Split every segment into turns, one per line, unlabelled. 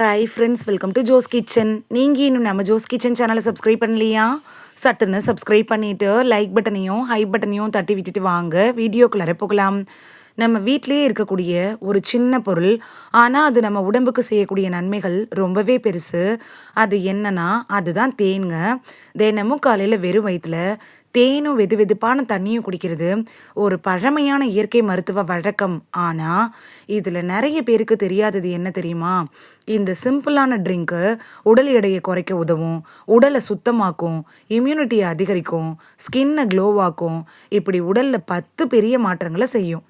Hi friends, welcome to Jo's kitchen. நீங்கள் இன்னும் நம்ம ஜோஸ் கிச்சன் சேனலை சப்ஸ்கிரைப் பண்ணலையா? சட்டுன்னு சப்ஸ்கிரைப் பண்ணிவிட்டு லைக் பட்டனையும் ஹை பட்டனையும் தட்டி விட்டுட்டு வாங்க வீடியோக்குள்ளார போகலாம். நம்ம வீட்டிலேயே இருக்கக்கூடிய ஒரு சின்ன பொருள், ஆனால் அது நம்ம உடம்புக்கு செய்யக்கூடிய நன்மைகள் ரொம்பவே பெருசு. அது என்னன்னா அதுதான் தேன்ங்க. தினமும் காலையில் வெறும் வயிற்றுல தேனும் வெது வெதுப்பான தண்ணியும் குடிக்கிறது ஒரு பழமையான இயற்கை மருத்துவ வழக்கம். ஆனால் இதில் நிறைய பேருக்கு தெரியாதது என்ன தெரியுமா? இந்த சிம்பிளான ட்ரிங்க்கு உடல் எடையை குறைக்க உதவும், உடலை சுத்தமாக்கும், இம்யூனிட்டியை அதிகரிக்கும், ஸ்கின்னை க்ளோவாக்கும், இப்படி உடலில் 10 பெரிய மாற்றங்களை செய்யும்.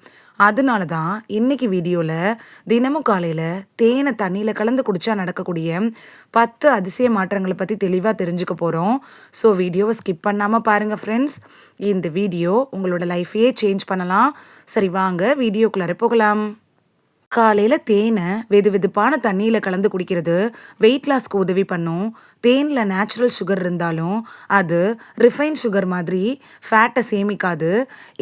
அதனால தான் இன்னைக்கு வீடியோவில் தினமும் காலையில் தேனை தண்ணியில் கலந்து குடித்தா நடக்கக்கூடிய 10 அதிசய மாற்றங்களை பற்றி தெளிவாக தெரிஞ்சுக்க போகிறோம். ஸோ வீடியோவை ஸ்கிப் பண்ணாமல் பாருங்கள் ஃப்ரெண்ட்ஸ். இந்த வீடியோ உங்களோட லைஃபையே சேஞ்ச் பண்ணலாம். சரி வாங்க வீடியோக்குள்ளார போகலாம். காலையில் தேனை வெது வெதுப்பான தண்ணியில் கலந்து குடிக்கிறது வெயிட் லாஸ்க்கு உதவி பண்ணும். தேனில் நேச்சுரல் சுகர் இருந்தாலும் அது ரிஃபைன் சுகர் மாதிரி ஃபேட்டை சேமிக்காது.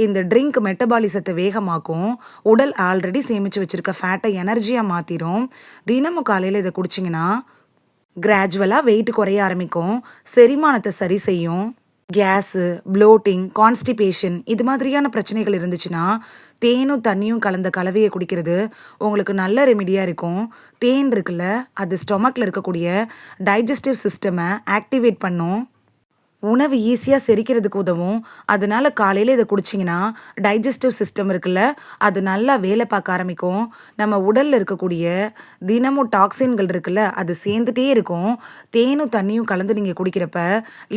இந்த ட்ரிங்க் மெட்டபாலிசத்தை வேகமாக்கும், உடல் ஆல்ரெடி சேமித்து வச்சுருக்க ஃபேட்டை எனர்ஜியாக மாற்றிடும். தினமும் காலையில் இதை குடிச்சிங்கன்னா கிராஜுவலாக வெயிட் குறைய ஆரம்பிக்கும், செரிமானத்தை சரி செய்யும். கேஸு, ப்ளோட்டிங், கான்ஸ்டிபேஷன் இது மாதிரியான பிரச்சனைகள் இருந்துச்சுன்னா தேனும் தண்ணியும் கலந்த கலவையை குடிக்கிறது உங்களுக்கு நல்ல ரெமிடியாக இருக்கும். தேன் இருக்குல்ல, அது ஸ்டொமக்கில் இருக்கக்கூடிய டைஜஸ்டிவ் சிஸ்டமை ஆக்டிவேட் பண்ணும், உணவு ஈஸியாக செரிக்கிறதுக்கு உதவும். அதனால காலையில் இதை குடிச்சிங்கன்னா டைஜஸ்டிவ் சிஸ்டம் இருக்குல்ல, அது நல்லா வேலை பார்க்க ஆரம்பிக்கும். நம்ம உடலில் இருக்கக்கூடிய தினமும் டாக்ஸின்கள் இருக்குல்ல, அது சேர்ந்துட்டே இருக்கும். தேனும் தண்ணியும் கலந்து நீங்கள் குடிக்கிறப்ப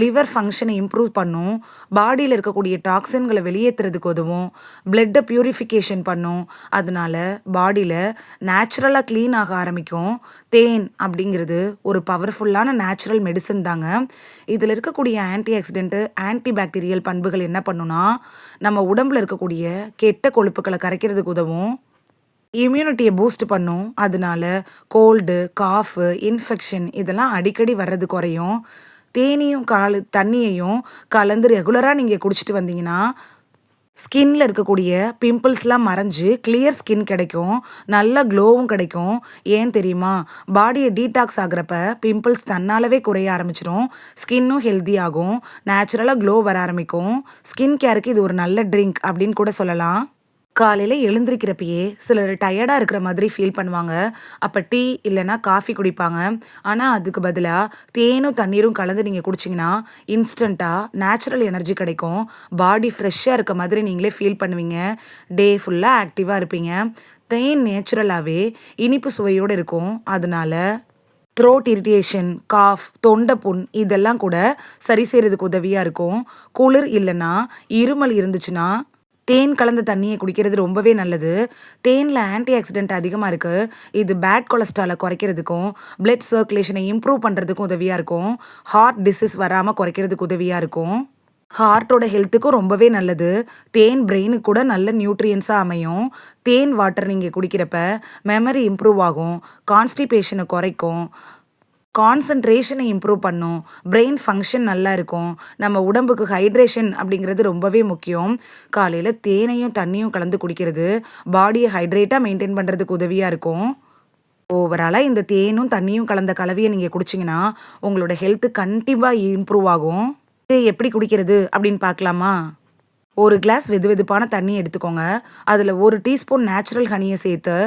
லிவர் ஃபங்க்ஷனை இம்ப்ரூவ் பண்ணும், பாடியில் இருக்கக்கூடிய டாக்ஸின்களை வெளியேற்றுறதுக்கு உதவும், பிளட்டை பியூரிஃபிகேஷன் பண்ணும். அதனால பாடியில் நேச்சுரலாக க்ளீன் ஆக ஆரம்பிக்கும். தேன் அப்படிங்கிறது ஒரு பவர்ஃபுல்லான நேச்சுரல் மெடிசன் தாங்க. இதில் இருக்கக்கூடிய ஆன்டி ஆக்சிடென்ட்டு, ஆன்டி பாக்டீரியல் பண்புகள் என்ன பண்ணுன்னா நம்ம உடம்புல இருக்கக்கூடிய கெட்ட கொழுப்புக்களை கரைக்கிறதுக்கு உதவும், இம்யூனிட்டியை பூஸ்ட் பண்ணும். அதனால கோல்டு, காஃபு, இன்ஃபெக்ஷன் இதெல்லாம் அடிக்கடி வர்றது குறையும். தேனியும் தண்ணியையும் கலந்து ரெகுலராக நீங்கள் குடிச்சிட்டு வந்தீங்கன்னா ஸ்கின்ல இருக்கக்கூடிய பிம்பிள்ஸ்லாம் மறைஞ்சு கிளியர் ஸ்கின் கிடைக்கும், நல்ல க்ளோவும் கிடைக்கும். ஏன் தெரியுமா? பாடியை டீடாக்ஸ் ஆகிறப்ப பிம்பிள்ஸ் தன்னாலவே குறைய ஆரம்பிச்சிடும், ஸ்கின்னும் ஹெல்தி ஆகும், நேச்சுரலாக க்ளோ வர ஆரம்பிக்கும். ஸ்கின் கேருக்கு இது ஒரு நல்ல ட்ரிங்க் அப்படின்னு கூட சொல்லலாம். காலையில் எழுந்திருக்கிறப்பயே சிலர் டயர்டாக இருக்கிற மாதிரி ஃபீல் பண்ணுவாங்க. அப்போ டீ இல்லைன்னா காஃபி குடிப்பாங்க. ஆனால் அதுக்கு பதிலாக தேனும் தண்ணீரும் கலந்து நீங்கள் குடிச்சிங்கன்னா இன்ஸ்டண்ட்டாக நேச்சுரல் எனர்ஜி கிடைக்கும். பாடி ஃப்ரெஷ்ஷாக இருக்க மாதிரி நீங்களே ஃபீல் பண்ணுவீங்க. டே ஃபுல்லாக ஆக்டிவாக இருப்பீங்க. தேன் நேச்சுரலாகவே இனிப்பு சுவையோடு இருக்கும். அதனால த்ரோட் இரிட்டேஷன், காஃப், தொண்டை புண் இதெல்லாம் கூட சரி செய்கிறதுக்கு உதவியாக இருக்கும். குளிர் இல்லைன்னா இருமல் இருந்துச்சுன்னா தேன் கலந்த தண்ணியை குடிக்கிறது ரொம்பவே நல்லது. தேனில் ஆன்டி ஆக்சிடென்ட் அதிகமாக இருக்குது. இது பேட் கொலஸ்ட்ராலை குறைக்கிறதுக்கும் பிளட் சர்க்குலேஷனை இம்ப்ரூவ் பண்ணுறதுக்கும் உதவியாக இருக்கும். ஹார்ட் டிசீஸ் வராமல் குறைக்கிறதுக்கு உதவியாக இருக்கும். ஹார்ட்டோட ஹெல்த்துக்கும் ரொம்பவே நல்லது. தேன் பிரெயினுக்கு கூட நல்ல நியூட்ரியன்ஸாக அமையும். தேன் வாட்டர் நீங்கள் குடிக்கிறப்ப மெமரி இம்ப்ரூவ் ஆகும், கான்ஸ்டிபேஷனை குறைக்கும், கான்சன்ட்ரேஷனை இம்ப்ரூவ் பண்ணும், பிரெயின் ஃபங்க்ஷன் நல்லா இருக்கும். நம்ம உடம்புக்கு ஹைட்ரேஷன் அப்படிங்கிறது ரொம்பவே முக்கியம். காலையில் தேனையும் தண்ணியும் கலந்து குடிக்கிறது பாடியை ஹைட்ரேட்டாக மெயின்டைன் பண்ணுறதுக்கு உதவியாக இருக்கும். ஓவராலாக இந்த தேனும் தண்ணியும் கலந்த கலவையை நீங்கள் குடிச்சிங்கன்னா உங்களோட ஹெல்த்து கண்டிப்பாக இம்ப்ரூவ் ஆகும். இது எப்படி குடிக்கிறது அப்படின்னு பார்க்கலாமா? ஒரு கிளாஸ் வெது வெதுப்பான தண்ணி எடுத்துக்கோங்க. அதில் 1 டீஸ்பூன் நேச்சுரல் ஹனியை சேர்த்து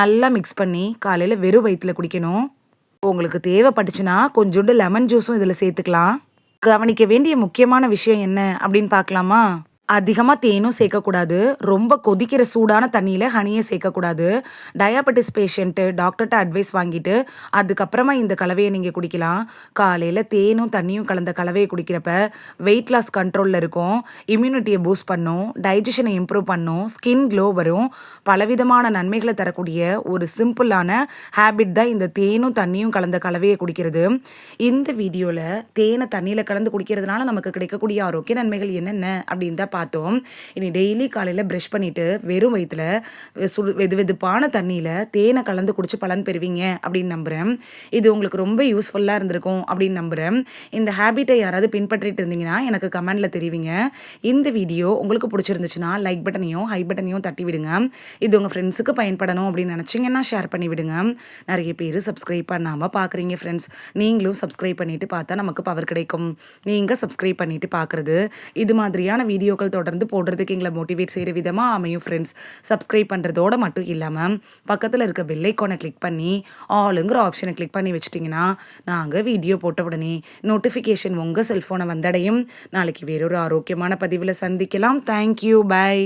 நல்லா மிக்ஸ் பண்ணி காலையில் வெறும் வயிற்றுல குடிக்கணும். உங்களுக்கு தேவைப்பட்டுச்சுன்னா கொஞ்சோண்டு லெமன் ஜூஸும் இதில் சேர்த்துக்கலாம். கவனிக்க வேண்டிய முக்கியமான விஷயம் என்ன அப்படின்னு பார்க்கலாமா? அதிகமாக தேனும் சேர்க்கக்கூடாது, ரொம்ப கொதிக்கிற சூடான தண்ணியில் ஹனியை சேர்க்கக்கூடாது. டயாபெட்டிஸ் பேஷண்ட்டு டாக்டர்கிட்ட அட்வைஸ் வாங்கிட்டு அதுக்கப்புறமா இந்த கலவையை நீங்கள் குடிக்கலாம். காலையில் தேனும் தண்ணியும் கலந்த கலவையை குடிக்கிறப்ப வெயிட் லாஸ் கண்ட்ரோலில் இருக்கும், இம்யூனிட்டியை பூஸ்ட் பண்ணும், டைஜஷனை இம்ப்ரூவ் பண்ணும், ஸ்கின் க்ளோ வரும். பலவிதமான நன்மைகளை தரக்கூடிய ஒரு சிம்பிளான ஹேபிட் தான் இந்த தேனும் தண்ணியும் கலந்த கலவையை குடிக்கிறது. இந்த வீடியோவில் தேனை தண்ணியில் கலந்து குடிக்கிறதுனால நமக்கு கிடைக்கக்கூடிய ஆரோக்கிய நன்மைகள் என்னென்ன அப்படின்னு தான் பார்த்தோம். இனி டெய்லி காலையில் ப்ரஷ் பண்ணிவிட்டு வெறும் வயிற்றுல வெது வெதுப்பான தண்ணியில் தேனை கலந்து குடிச்சு பலன் பெறுவீங்க அப்படின்னு நம்புகிறேன். இது உங்களுக்கு ரொம்ப யூஸ்ஃபுல்லாக இருந்திருக்கும் அப்படின்னு நம்புகிறேன். இந்த ஹேபிட்டை யாராவது பின்பற்றிட்டு இருந்தீங்கன்னா எனக்கு கமெண்டில் தெரிவிங்க. இந்த வீடியோ உங்களுக்கு பிடிச்சிருந்துச்சுன்னா லைக் பட்டனையும் ஹை பட்டனையும் தட்டி விடுங்க. இது உங்கள் ஃப்ரெண்ட்ஸுக்கு பயன்படணும் அப்படின்னு நினச்சிங்கன்னா ஷேர் பண்ணி விடுங்க. நிறைய பேர் சப்ஸ்கிரைப் பண்ணாமல் பார்க்குறீங்க ஃப்ரெண்ட்ஸ். நீங்களும் சப்ஸ்கிரைப் பண்ணிவிட்டு பார்த்தா நமக்கு பவர் கிடைக்கும். நீங்கள் சப்ஸ்கிரைப் பண்ணிவிட்டு பார்க்குறது இது மாதிரியான வீடியோக்கள் தொடர்ந்து போடுறதுக்கு எங்களை மோட்டிவேட் செய்கிற விதமாக அமையும் ஃப்ரெண்ட்ஸ். சப்ஸ்கிரைப் பண்ணுறதோடு மட்டும் இல்லாமல் பக்கத்தில் இருக்க பெல் ஐக்கானை கிளிக் பண்ணி ஆளுங்கிற ஆப்ஷனை கிளிக் பண்ணி வச்சிட்டிங்கன்னா நாங்கள் வீடியோ போட்ட உடனே நோட்டிஃபிகேஷன் உங்கள் செல்ஃபோனை வந்தடையும். நாளைக்கு வேறொரு ஆரோக்கியமான பதிவில் சந்திக்கலாம். தேங்க்யூ. பை.